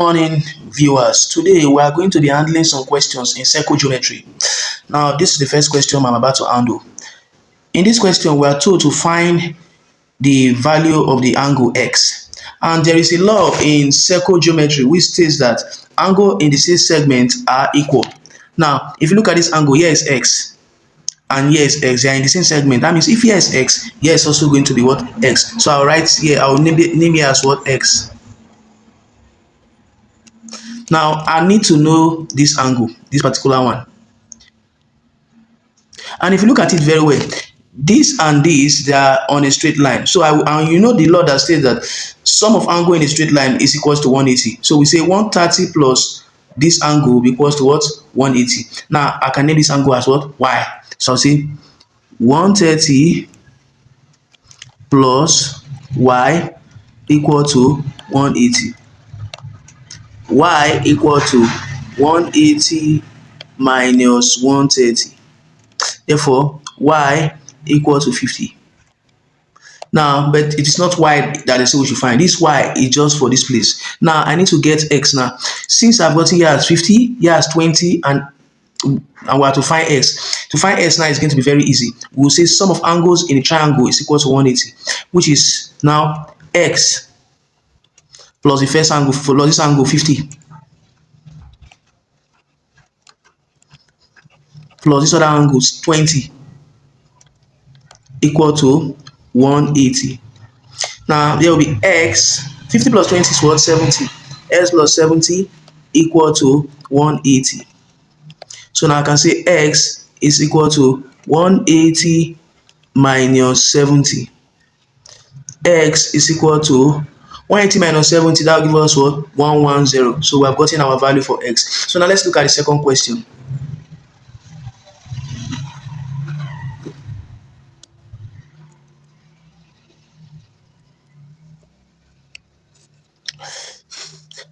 Morning, viewers. Today we are going to be handling some questions in circle geometry. Now, this is the first question I'm about to handle. In this question, we are told to find the value of the angle x. And there is a law in circle geometry which states that angle in the same segment are equal. Now, if you look at this angle, here is x and here is x. They are in the same segment. That means if here is x, here is also going to be what? X. So I'll write here, I'll name it as what? X. Now, I need to know this angle, this particular one. And if you look at it very well, this and this, they are on a straight line. So, and you know the law that says that sum of angle in a straight line is equals to 180. So, we say 130 plus this angle will be equals to what? 180. Now, I can name this angle as what? Y. So, I'll say 130 plus y equal to 180. Y equal to 180 minus 130. Therefore, y equal to 50. Now, but it is not y that they say we should find. This y is just for this place. Now, I need to get x now. Since I've gotten here as 50, here as 20, and we have to find x. To find x now is going to be very easy. We'll say sum of angles in a triangle is equal to 180, which is now x plus the first angle, plus this angle 50, plus this other angle 20, equal to 180. Now there will be x. 50 plus 20 is what? 70. X plus 70 equal to 180. So now I can say x is equal to 180 minus 70. X is equal to 180 minus 70. That will give us what? 110. So we have gotten our value for x. So now let's look at the second question.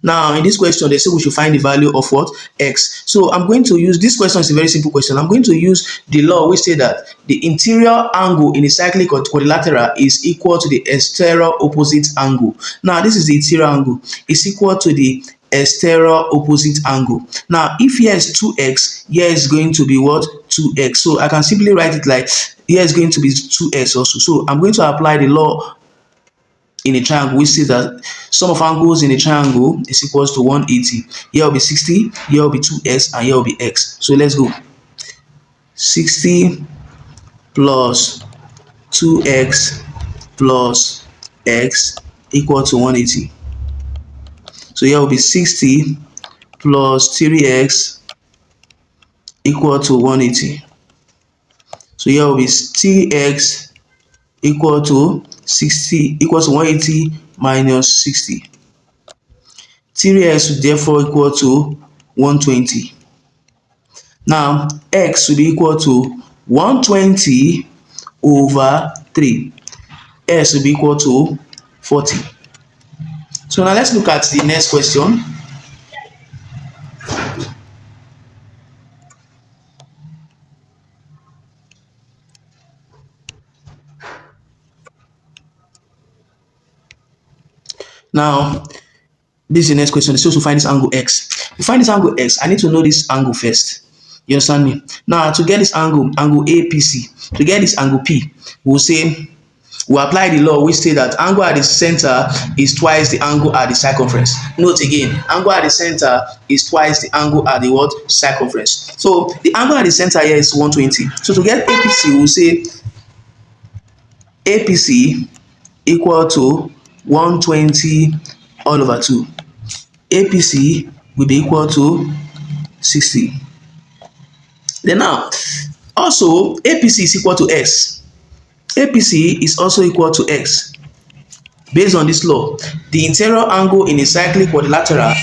Now, in this question, they say we should find the value of what? X. So I'm going to use, this question is a very simple question. I'm going to use the law which say that the interior angle in a cyclic quadrilateral is equal to the exterior opposite angle. Now, this is the interior angle. It's equal to the exterior opposite angle. Now, if here is 2x, here is going to be what? 2x. So I can simply write it like here is going to be 2x also. So I'm going to apply the law in a triangle. We see that sum of angles in a triangle is equals to 180. Here will be 60, here will be 2x, and here will be x. So let's go. 60 plus 2x plus x equal to 180. So here will be 60 plus 3x equal to 180. So here will be 3x equal to 60 equals to 180 minus 60. 3x will therefore equal to 120. Now, x will be equal to 120 over 3. S will be equal to 40. So now let's look at the next question. Now, this is the next question. So to find this angle x. To find this angle x, I need to know this angle first. You understand me? Now, to get this angle APC, to get this angle P, we'll say, we'll apply the law which say that angle at the center is twice the angle at the circumference. Note again, angle at the center is twice the angle at the what? Circumference. So the angle at the center here is 120. So to get APC, we'll say APC equal to 120 all over 2. APC will be equal to 60. Then now, also APC is equal to x. APC is also equal to x. Based on this law, the interior angle in a cyclic quadrilateral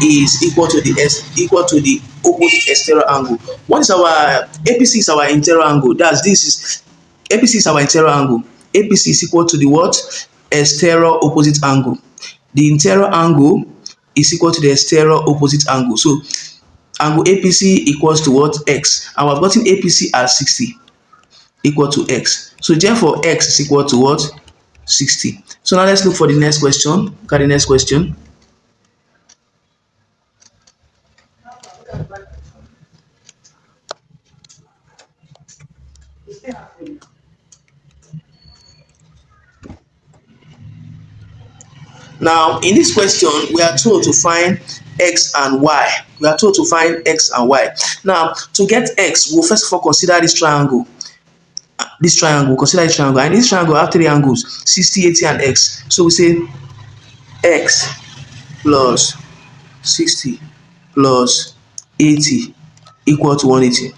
is equal to the opposite exterior angle. What is our APC? Is our interior angle. APC is our interior angle. APC is equal to the what? Exterior opposite angle. The interior angle is equal to the exterior opposite angle. So angle APC equals to what? X. And we've gotten APC as 60 equal to x. So therefore x is equal to what? 60. So now let's look for the next question. Look at the next question. Now, in this question, we are told to find x and y. We are told to find x and y. Now, to get x, we'll first of all consider this triangle. Consider this triangle. And this triangle have three angles, 60, 80, and x. So we say x plus 60 plus 80 equal to 180.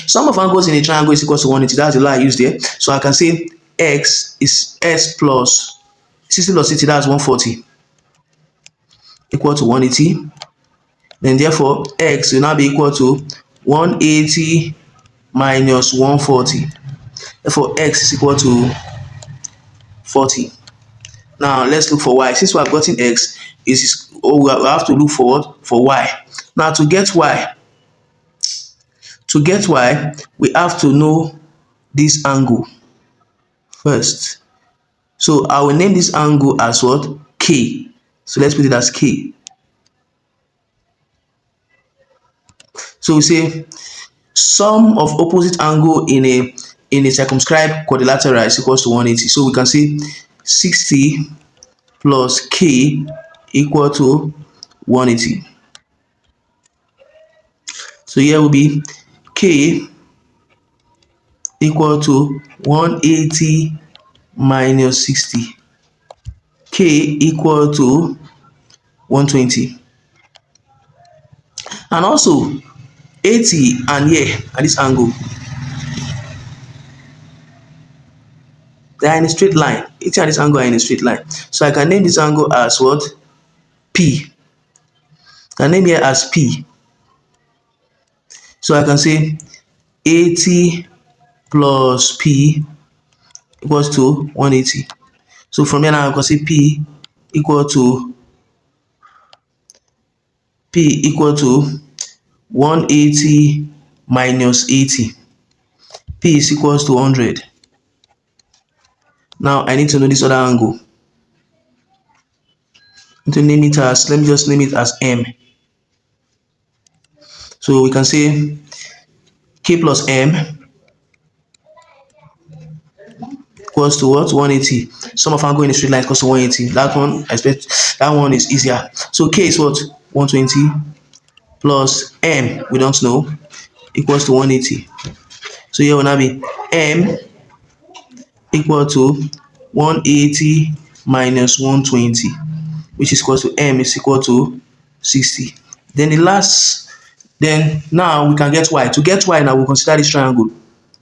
Sum of angles in a triangle is equal to 180. That's the law I used there. So I can say x is s plus 60 plus 80, that's 140, equal to 180. Then therefore x will now be equal to 180 minus 140. Therefore x is equal to 40. Now let's look for y. Since we have gotten x, we have to look for what? For y. Now to get y, we have to know this angle first. So I will name this angle as what? K. So let's put it as K. So we say sum of opposite angle in a circumscribed quadrilateral is equals to 180. So we can say 60 plus K equal to 180. So here will be K equal to 180 minus 60. K equal to 120. And also 80 and here at this angle, they are in a straight line. 80 and this angle are in a straight line. So I can name this angle as what? P. I can name here as P. So I can say 80 plus P equals to 180. So from here now I can say P equal to 180 minus 80. P is equals to 100. Now I need to know this other angle. Let me just name it as M. So we can say K plus M equals to what? 180. Sum of angle in a straight line equals to 180. That one is easier. So K is what? 120 plus M, we don't know, equals to 180. So here will now be M equal to 180 minus 120, which is equal to M is equal to 60. Then now we can get Y. To get Y now, we'll consider this triangle,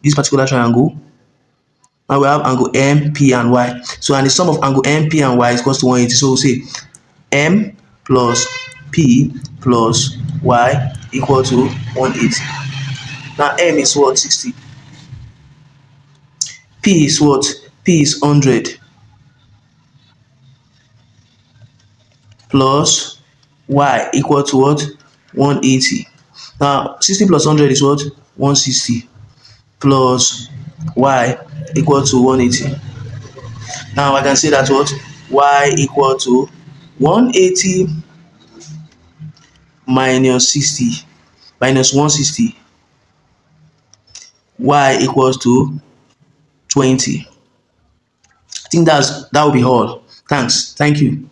this particular triangle. Now we have angle M, P, and Y. So and the sum of angle M, P, and Y is equal to 180. So we'll say M plus P plus Y equal to 180. Now M is what? 60. P is what? P is 100 plus Y equal to what? 180. Now 60 plus 100 is what? 160 plus Y equal to 180. Now I can say that what? Y equal to 180 minus 60 minus 160. Y equals to 20. I think that will be all. Thanks. Thank you.